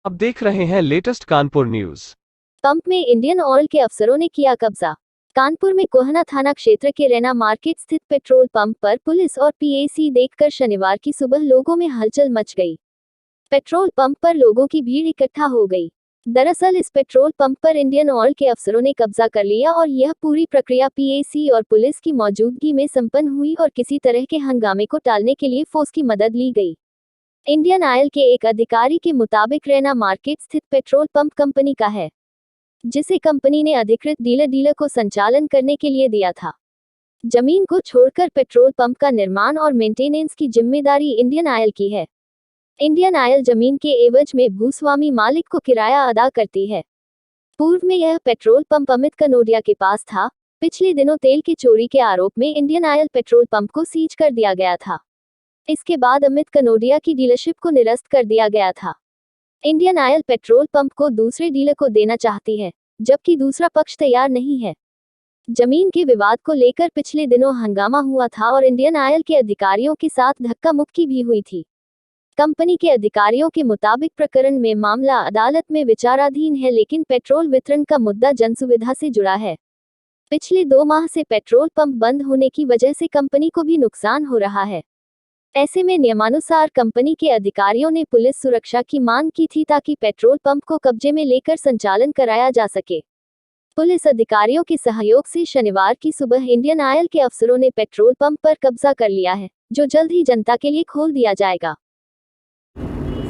अब देख रहे हैं लेटेस्ट कानपुर न्यूज। पंप में इंडियन ऑयल के अफसरों ने किया कब्जा। कानपुर में कोहना थाना क्षेत्र के रैना मार्केट स्थित पेट्रोल पंप पर पुलिस और पीएसी देखकर शनिवार की सुबह लोगों में हलचल मच गई। पेट्रोल पंप पर लोगों की भीड़ इकट्ठा हो गई। दरअसल इस पेट्रोल पंप पर इंडियन ऑयल के अफसरों ने कब्जा कर लिया और यह पूरी प्रक्रिया पीएसी और पुलिस की मौजूदगी में संपन्न हुई और किसी तरह के हंगामे को टालने के लिए फोर्स की मदद ली गई। इंडियन ऑयल के एक अधिकारी के मुताबिक रैना मार्केट स्थित पेट्रोल पंप कंपनी का है, जिसे कंपनी ने अधिकृत डीलर को संचालन करने के लिए दिया था। जमीन को छोड़कर पेट्रोल पंप का निर्माण और मेंटेनेंस की जिम्मेदारी इंडियन ऑयल की है। इंडियन ऑयल जमीन के एवज में भूस्वामी मालिक को किराया अदा करती है। पूर्व में यह पेट्रोल पंप अमित कनोडिया के पास था। पिछले दिनों तेल की चोरी के आरोप में इंडियन ऑयल पेट्रोल पंप को सीज कर दिया गया था। इसके बाद अमित कनोडिया की डीलरशिप को निरस्त कर दिया गया था। इंडियन ऑयल पेट्रोल पंप को दूसरे डीलर को देना चाहती है, जबकि दूसरा पक्ष तैयार नहीं है। जमीन के विवाद को लेकर पिछले दिनों हंगामा हुआ था और इंडियन ऑयल के अधिकारियों के साथ धक्का मुक्की भी हुई थी। कंपनी के अधिकारियों के मुताबिक प्रकरण में मामला अदालत में विचाराधीन है, लेकिन पेट्रोल वितरण का मुद्दा जनसुविधा से जुड़ा है। पिछले 2 माह से पेट्रोल पंप बंद होने की वजह से कंपनी को भी नुकसान हो रहा है। ऐसे में नियमानुसार कंपनी के अधिकारियों ने पुलिस सुरक्षा की मांग की थी ताकि पेट्रोल पंप को कब्जे में लेकर संचालन कराया जा सके। पुलिस अधिकारियों के सहयोग से शनिवार की सुबह इंडियन ऑयल के अफसरों ने पेट्रोल पंप पर कब्जा कर लिया है, जो जल्द ही जनता के लिए खोल दिया जाएगा।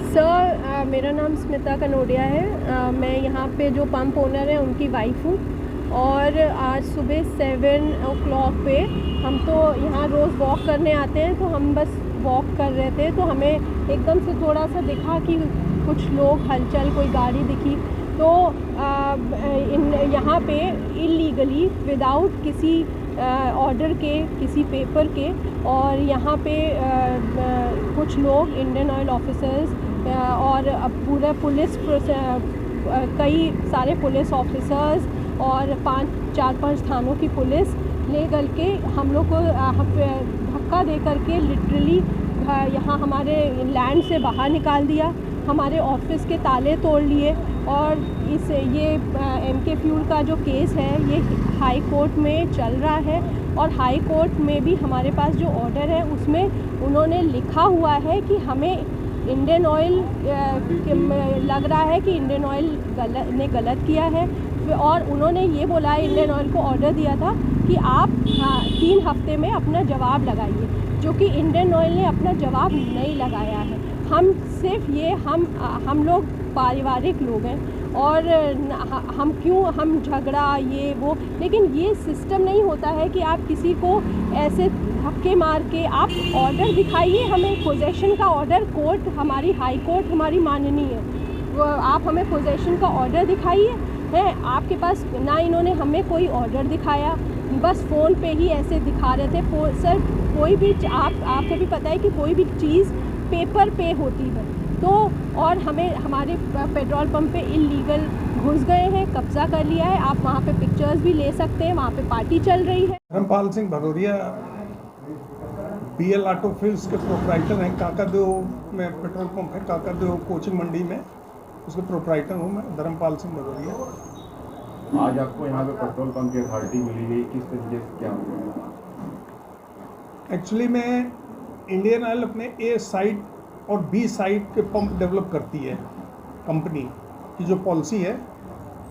सर, मेरा नाम स्मिता कनोडिया है। मैं यहाँ पे जो पंप ओनर है उनकी वाइफ हूँ और आज सुबह 7 o'clock पे हम तो यहाँ रोज़ वॉक करने आते हैं, तो हम बस वॉक कर रहे थे तो हमें एकदम से थोड़ा सा दिखा कि कुछ लोग हलचल, कोई गाड़ी दिखी, तो यहाँ पे इलीगली विदाउट किसी ऑर्डर के, किसी पेपर के, और यहाँ पे कुछ लोग इंडियन ऑयल ऑफिसर्स और पूरा पुलिस, कई सारे पुलिस ऑफिसर्स और 4-5 थानों की पुलिस ले गल के हम लोग को धक्का दे करके लिटरली यहाँ हमारे लैंड से बाहर निकाल दिया। हमारे ऑफिस के ताले तोड़ लिए और ये एमके फ्यूल का जो केस है ये हाई कोर्ट में चल रहा है और हाई कोर्ट में भी हमारे पास जो ऑर्डर है उसमें उन्होंने लिखा हुआ है कि हमें इंडियन ऑयल लग रहा है कि इंडियन ऑयल ने गलत किया है, और उन्होंने ये बोला है, इंडियन ऑयल को ऑर्डर दिया था कि आप 3 हफ्ते में अपना जवाब लगाइए, जो कि इंडियन ऑयल ने अपना जवाब नहीं लगाया है। हम सिर्फ ये हम लोग पारिवारिक लोग हैं और हम झगड़ा ये वो, लेकिन ये सिस्टम नहीं होता है कि आप किसी को ऐसे धक्के मार के आप ऑर्डर दिखाइए, हमें पोजेशन का ऑर्डर, कोर्ट हमारी हाई कोर्ट हमारी माननीय है, वो आप हमें पोजेशन का ऑर्डर दिखाइए है आपके पास ना। इन्होंने हमें कोई ऑर्डर दिखाया, बस फ़ोन पे ही ऐसे दिखा रहे थे। सर, कोई भी आपको भी पता है कि कोई भी चीज़ पेपर पे होती है, तो और हमें हमारे पेट्रोल पंप पे इलीगल घुस गए हैं, कब्जा कर लिया है। आप वहाँ पे पिक्चर्स भी ले सकते हैं, वहाँ पे पार्टी चल रही है। Dharampal Singh Bhadauria BL auto fields के प्रोप्राइटर हैं। काकादेव में पेट्रोल पंप है, काकादेव कोचिंग मंडी में, उसके प्रोप्राइटर हूँ मैं, धर्मपाल सिंह भदौरिया। आज आपको यहाँ पे पेट्रोल पंप की अथॉरिटी मिली है, किस तरीके से क्या हुआ? एक्चुअली में इंडियन ऑयल अपने A साइट और B साइट के पंप डेवलप करती है। कंपनी की जो पॉलिसी है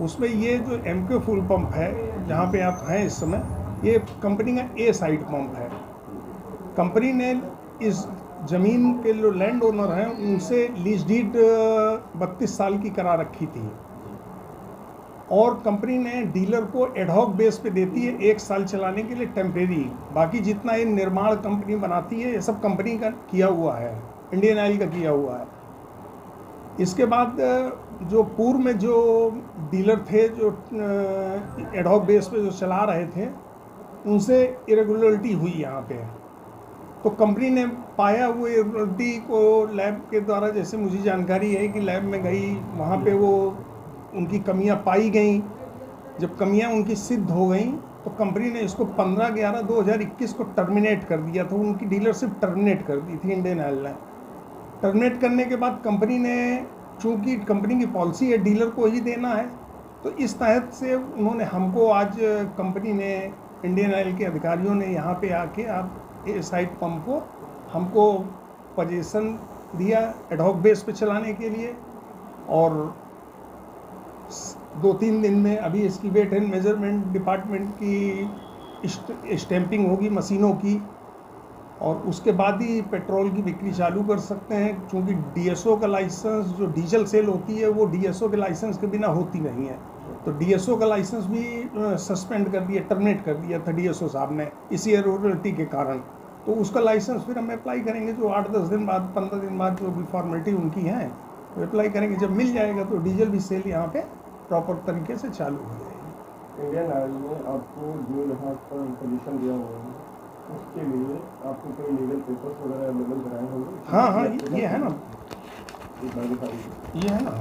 उसमें ये जो MK फ्यूल पंप है जहाँ पे आप हैं इस समय, ये कंपनी का A साइट पंप है। कंपनी ने इस ज़मीन के जो लैंड ओनर हैं उनसे लीज डीड 32 साल की करा रखी थी और कंपनी ने डीलर को एडहॉक बेस पे देती है 1 साल चलाने के लिए टेम्परेरी। बाकी जितना ये निर्माण कंपनी बनाती है ये सब कंपनी का किया हुआ है, इंडियन ऑयल का किया हुआ है। इसके बाद जो पूर्व में जो डीलर थे जो एडहॉक बेस पे जो चला रहे थे उनसे इरेगुलरिटी हुई यहाँ पे, तो कंपनी ने पाया वो इरेगुलरिटी को लैब के द्वारा, जैसे मुझे जानकारी है कि लैब में गई, वहाँ पे वो उनकी कमियां पाई गई। जब कमियां उनकी सिद्ध हो गई तो कंपनी ने इसको 15/11/2021 को टर्मिनेट कर दिया था। उनकी डीलरशिप टर्मिनेट कर दी थी इंडियन ऑयल ने। टर्मिनेट करने के बाद कंपनी ने चूँकि कंपनी की पॉलिसी है डीलर को ही देना है, तो इस तहत से उन्होंने हमको आज कंपनी ने, इंडियन ऑयल के अधिकारियों ने यहाँ पे आके आप ए साइड पंप को हमको पोजीशन दिया एडहॉक बेस पे चलाने के लिए। और 2-3 दिन में अभी इसकी वेट एंड मेजरमेंट डिपार्टमेंट की स्टैंपिंग होगी मशीनों की, और उसके बाद ही पेट्रोल की बिक्री चालू कर सकते हैं। क्योंकि डीएसओ का लाइसेंस, जो डीजल सेल होती है वो डीएसओ के लाइसेंस के बिना होती नहीं है, तो डीएसओ का लाइसेंस भी सस्पेंड कर दिया, टर्मिनेट कर दिया था डीएसओ साहब ने इसी इरेगुलरिटी के कारण। तो उसका लाइसेंस फिर हम अप्लाई करेंगे, जो 8-10 दिन बाद, 15 दिन बाद जो भी फॉर्मेलिटी उनकी है वो अप्लाई करेंगे। जब मिल जाएगा तो डीजल भी सेल यहाँ पे प्रॉपर तरीके से चालू हो जाएगी। इंडियन ऑयल ने आपको जो यहाँ पर पोजीशन दिया हुआ है उसके लिए आपको कोई लीगल पेपर्स वगैरह अवेलेबल कराए होंगे? हाँ, ये है ना, ये है ना,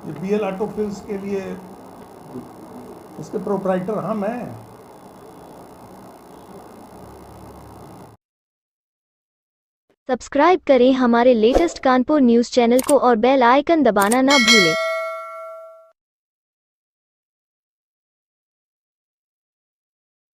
ये BL ऑटो फिल्स के लिए इसके प्रोप्राइटर हम हैं। सब्सक्राइब करें हमारे लेटेस्ट कानपुर न्यूज़ चैनल को और बेल आइकन दबाना ना भूलें।